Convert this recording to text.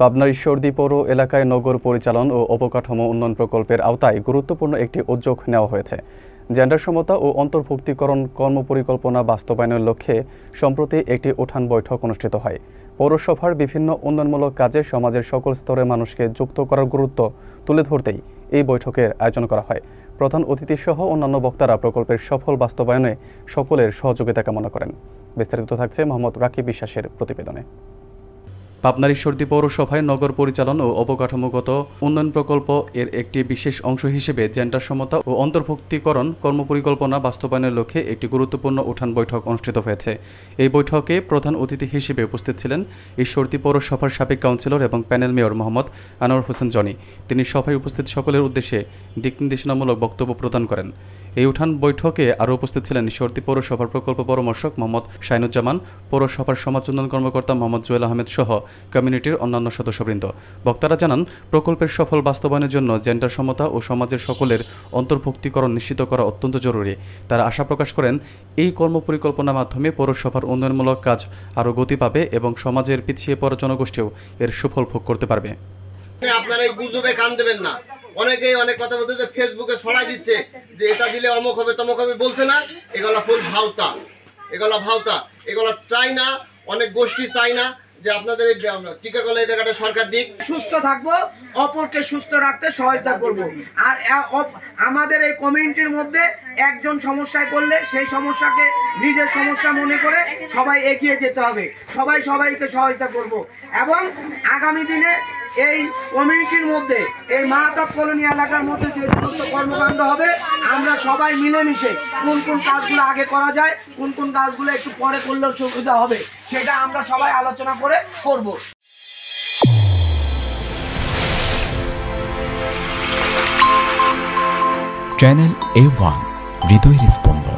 পাবনার ঈশ্বরদী পৌর এলাকায় নগর পরিচালন ও অবকাঠামো উন্নয়ন প্রকল্পের আওতায় গুরুত্বপূর্ণ একটি উদ্যোগ নেওয়া হয়েছে। জেন্ডার সমতা ও অন্তর্ভুক্তিকরণ কর্মপরিকল্পনা বাস্তবায়নের লক্ষ্যে সম্প্রতি একটি উঠান বৈঠক অনুষ্ঠিত হয়। পৌরসভার বিভিন্ন উন্নয়নমূলক কাজে সমাজের সকল স্তরের মানুষকে যুক্ত করার গুরুত্ব তুলে ধরতেই এই বৈঠকের আয়োজন করা হয়। প্রধান অতিথিসহ অন্যান্য বক্তারা প্রকল্পের সফল বাস্তবায়নে সকলের সহযোগিতা কামনা করেন। বিস্তারিত থাকছে মোহাম্মদ রাকিব বিশ্বাসের প্রতিবেদনে। পাবনার ঈশ্বরদী পৌরসভায় নগর পরিচালন ও অবকাঠামোগত উন্নয়ন প্রকল্প এর একটি বিশেষ অংশ হিসেবে জেন্ডার সমতা ও অন্তর্ভুক্তিকরণ কর্মপরিকল্পনা বাস্তবায়নের লক্ষ্যে একটি গুরুত্বপূর্ণ উঠান বৈঠক অনুষ্ঠিত হয়েছে। এই বৈঠকে প্রধান অতিথি হিসেবে উপস্থিত ছিলেন ঈশ্বরদী পৌরসভার সাবেক কাউন্সিলর এবং panel mayor Mohammad Anwar Hossain Johnny. তিনি সভায় উপস্থিত সকলের উদ্দেশ্যে দিক নির্দেশনামূলক বক্তব্য প্রদান করেন। এই উঠান বৈঠকে আরও উপস্থিত ছিলেন ঈশ্বরদী পৌরসভার প্রকল্প পরামর্শক মোহাম্মদ শাইনুজ্জামান, পৌরসভার সমাজ উন্নয়ন কর্মকর্তা মোহাম্মদ জুয়েল আহমেদ সহ কমিউনিটির অন্যান্য সদস্যবৃন্দ। বক্তারা জানান, প্রকল্পের সফল বাস্তবায়নের জন্য জেন্ডার সমতা ও সমাজের সকলের অন্তর্ভুক্তিকরণ নিশ্চিত করা অত্যন্ত জরুরি। তারা আশা প্রকাশ করেন, এই কর্মপরিকল্পনার মাধ্যমে পৌরসভার উন্নয়নমূলক কাজ আরও গতি পাবে এবং সমাজের পিছিয়ে পড়া জনগোষ্ঠীও এর সুফল ভোগ করতে পারবে। আপনারা এই গুজবে কান দেবেন না। অনেকেই অনেক কথা বলতে যে ফেসবুকে ছড়াই দিচ্ছে যে এটা দিলে অমুক হবে তমুক হবে, বলছে না, এগুলা ফুল ভাওতা, এগুলা চাই না। অনেক গোষ্ঠী চাই না যে আপনাদের এই টিকা করলে এই জায়গাটা সরকার দিক। সুস্থ থাকবো, অপরকে সুস্থ রাখতে সহায়তা করব। আর আমাদের এই কমিউনিটির মধ্যে একজন সমস্যায় পড়লে সেই সমস্যাকে নিজের সমস্যা মনে করে সবাই এগিয়ে যেতে হবে, সবাইকে সহায়তা করব। এবং আগামী দিনে এই কমিউনিটির মধ্যে এই মাহাতাব কলোনি এলাকার মধ্যে যে সমস্ত কর্মকাণ্ড হবে, আমরা সবাই মিলেমিশে কোন কোন কাজগুলো আগে করা যায়, কোন কোন কাজগুলো একটু পরে করলেও সুবিধা হবে, সেটা আমরা সবাই আলোচনা করে করব। চ্যানেল A1 হৃদয়ের স্পন্দন।